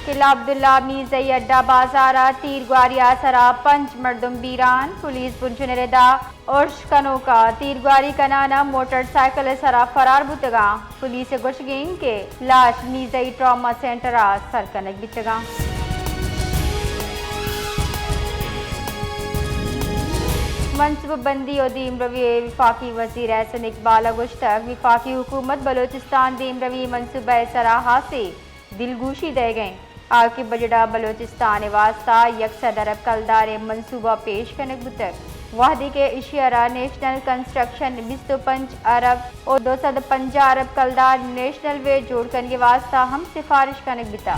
किला अब्दुल्ला मीज़ई अड्डा बाजारा तीर ग्वारिया सरा पंच मर्दुम बीरान पुलिस पुंचनेदा उर्श कनोका तीर ग्वारी कनाना मोटरसाइकिल सरा फरार बुतगा पुलिस गुशगिन के लाश मीज़ई ट्रॉमा सेंटर सरकनक बिचगा मनसूबबंदी और दीम रवी विफाकी वज़ीर एहसन इकबाल गुश्तक विफाकी हुकूमत बलोचिस्तान दीम रवी मनसूबा सराहा से दिलगोशी दे गए आके बजड़ा बलोचिस्तान वास्ता 100 अरब कलदार मनसूबा पेश करने बुतक वाहदी के इशारा नेशनल कंस्ट्रक्शन 25 अरब और 250 अरब कलदार नेशनल वे जोड़ करने वास्ता हम सिफारिश करने बिता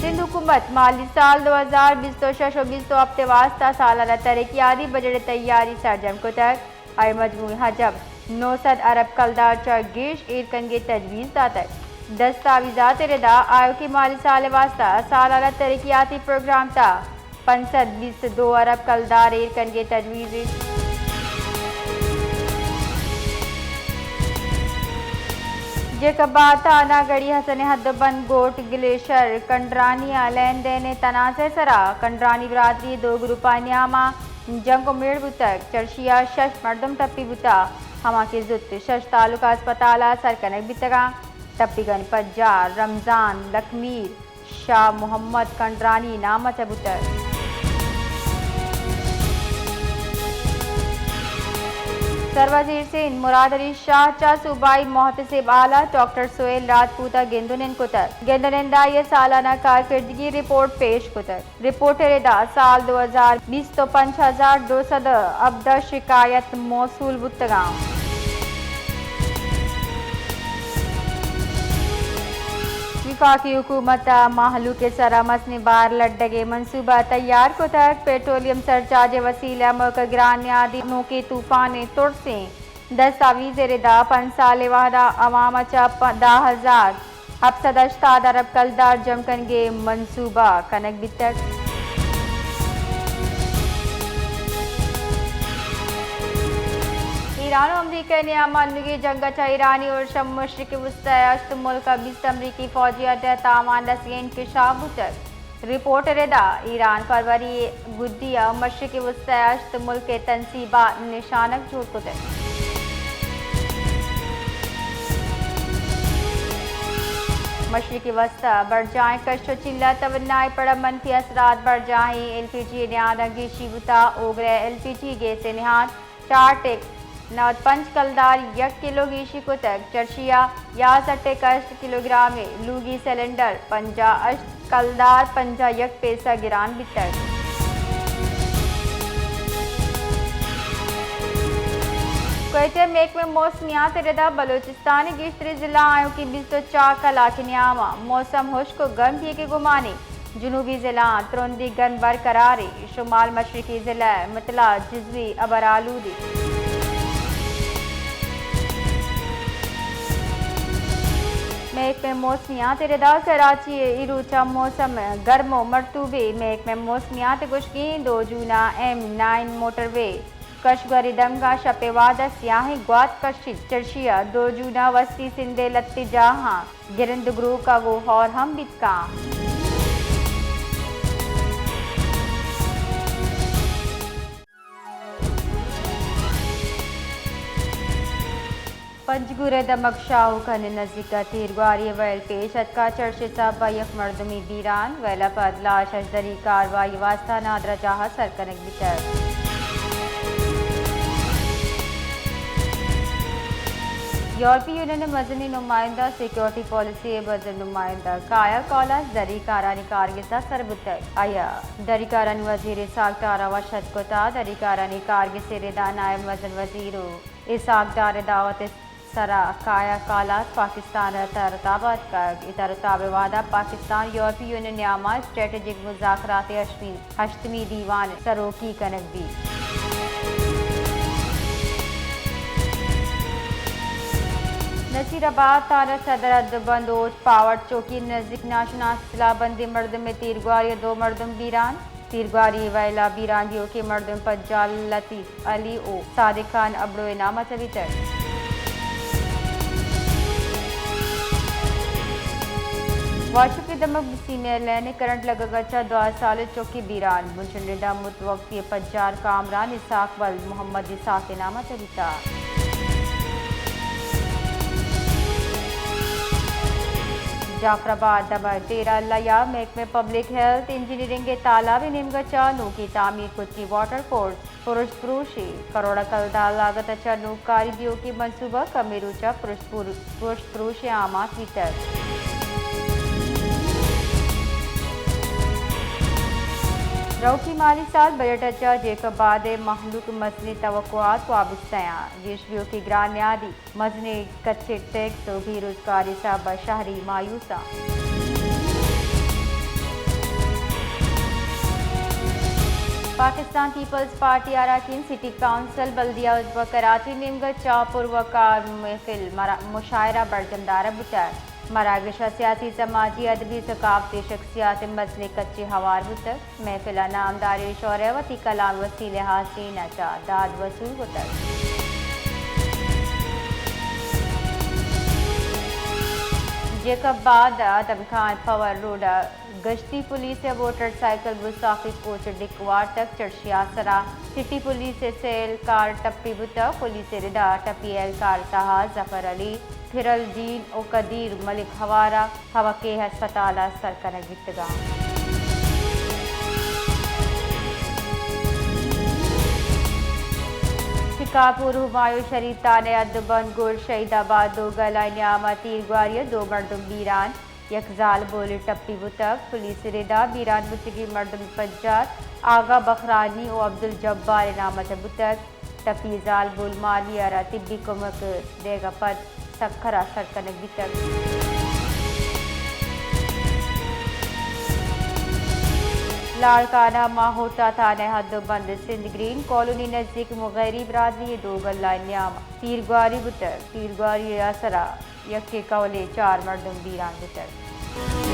सिंध हुकूमत माली साल 2020-20 हफ्ते वास्ता सालाना तरक्याती बजट तैयारी सरजम को तक आई मजमू हजम 900 अरब कलदार गिश ईरकन के तजवीज़ दातक दस्तावेज़ात रदा आयो की माली साल वास्ता सालाना तरक्याती प्रोग्राम था 522 अरब कलदार ईरकन के तजवीज़ जेकबाता नागड़ी हसन हदबंद गोट ग्लेशियर कंडरानी लेन देन तनाज़े सरा कंडरानी बरादरी 2 ग्रुपा न्यामा जंग मेड़ बुतक चर्शिया शश मर्दम टप्पी बुता हमा के जुत शश तालुका अस्पताल सरकनक बितगा टप्पीगन पज्जार रमज़ान लखमीर शाह मोहम्मद कंडरानी नाम चबुतर सरवजीर सिंह मुराद अली शाह चा सूबाई मोहतसिब आला डॉक्टर सोहेल राजपूता गेंदुनन कुतर गेंदुनंदा ये सालाना कारकर्दगी रिपोर्ट पेश कुतर रिपोर्टरेदा साल 2020 तो 5200 अब्दा शिकायत मौसूल बुतगाम विफाकी हुकूमत माहलू के सरा मसने बार लड्डगे मनसूबा तैयार को तक पेट्रोलियम सरचार्ज वसीला मौका गिरानियादी के तूफान तुड़ से दस्तावेज रिदा 5 साल वादा अवाम चा 10,000 अब सदस्ताद अरब कलदार जमकन गे मनसूबा कनक बितक ईरान और अमरीका ने अमन जंग ईरानी और शम मशरक वस्त मुल्क 20 अमरीकी फौजी अड्डा तामान रसीन इंकशाफ बुतक रिपोर्ट रदा ईरान फरवरी गुद्दिया मशरक वस्त मुल्क तनसीबा निशानक जोड़ कुतक मशरक वस्त बढ़ जाए कश्त चिल्ला तवन्नाए पड़ा मनफी असरात बढ़ जाए LPG निहाद गेशी बुता ओगरे LPG गैस निहाद 4 टेक 95 कलदार 1 किलो गीशी को तक चर्शिया या 60 किलोग्राम लूगी सिलेंडर 50 कलदार 50 पैसा गिरान बितक कोयटे मेक में मौसमियात रदा बलोचिस्तान गिश्तरी जिला आयों की 24 कला के नियामा मौसम खुश्क को गर्म किए के गुमाने जनूबी जिला तुरंदी गर्म बरकरार शुमाल मशरकी जिला मतला जिजवी अबर आलूदी मेक में मौसमियात रदा कराची इरूचा मौसम गर्मो मरतूबे मेक में मौसमियात गुशकी 2 जूना M9 मोटरवे कशगरी दमगा शपेवादा सियाही ग्वात कशिद चर्शिया 2 जूना वस्ती सिंधे लत्ती जहाँ गिरंद ग्रू का वो और हम बितका पंचगुरे दमक शाहू खन नजीका तीरग्वारी वैल पेश अतका चर्चे साहब यक मर्दमी बीरान वैला पदला शजदरी कार्रवाई वास्ता नादरा जहा सरकनक बितर यूरोपीय यूनियन मजनी नुमाइंदा सिक्योरिटी पॉलिसी बदल नुमाइंदा काया कौला दरी कारानी कारगिजा सरबुतर आया दरी कारानी वजीर इसाक दारा वशद कोता दरी कारानी कारगिज रेदा नायब वजन वजीर इसाक दार दावत सरा काया कालात पाकिस्तान तरताबत का तरताब वादा पाकिस्तान यूरोपीय यूनियन न्यामा स्ट्रेटेजिक मुज़ाकरात हश्तमी दीवान सरोकी कनक भी नसीराबाद तारा सदर बंदोज पावर चौकी नजदीक नाशना सिलाबंदी मर्दम में तीरग्वारी 2 मर्दम बीरान तीरग्वारी वैला बीरानियों के मर्दम पज्जाल लतीफ़ अली ओ सादिक खान अबड़ो नामा चवितर वाशुकी दमक सीनियर लैने करंट लगगचा 2 साल चौकी बीरान मुंशनिदा मुतवक्की पज्जार कामरान इसाक वल मोहम्मद इसाक नामा चलिता जाफराबाद दमक 13 लया महकमे पब्लिक हेल्थ इंजीनियरिंग के तालाब निमगचा नू की तामीर खुद की वाटर फोर्स पुरुष पुरुषी करोड़ कलदा लागत अच्छा नूकारी दियो की मंसूबा कमेरूचा पुरुष पुरुषी आमात वितर रौकी माली साल बजट अच्छा जेकबाद महलूक मसनी तवक्कुआत वाबिस्ताया जीशबियों की ग्रान्यादी मजने कच्चे टैक्स तो बेरोजगारी साब शहरी मायूसा पाकिस्तान पीपल्स पार्टी अरकान सिटी काउंसिल बल्दिया उजवा कराची निमगत चापुर वकार महफिल मुशायरा बरजमदार बुतर मरागशा सियासी समाजी अदबी सकाफती शख्सियात मसले कच्चे हवार बुतर महफिल नामदारी शौर्यवती कलाम वसीले हासिन अचा दाद वसूल बुतर जेकबाद आदमखान पवर रोड गश्ती पुलिस वोटर साइकिल गुस्ताखी कोच डिकवार तक चढ़शियासरा सिटी पुलिस सेल कार टप्पी बुता पुलिस रिदा टप्पी एल कार तहा जफर अली फिरल दीन ओ कदीर मलिक हवारा हवके अस्पताल सरकन गितगा शिकापुर हुमायूं शरीफ ताने अदबन गुर शहीदाबाद दो गला न्यामा तीरग्वारिया 2 मर्दुम बीरान यकजाल बोली टप्पी बुतक पुलिस रिदा बीरान बुतगी मर्दुम पज्जार आगा बखरानी ओ अब्दुल जब्बार नामत बुतक टप्पी जाल बोल मालियारा तिब्बी कुमक देगा पद सखरा सरकन बितक लाड़काना माहोटा थाने हदबंद सिंध ग्रीन कॉलोनी नजदीक मुगैरी बरादरी 2 गल्ला न्याम तीरग्वारी बुतर तीरग्वारी असरा यक्के कवले 4 मर्दुम बीरान बुतर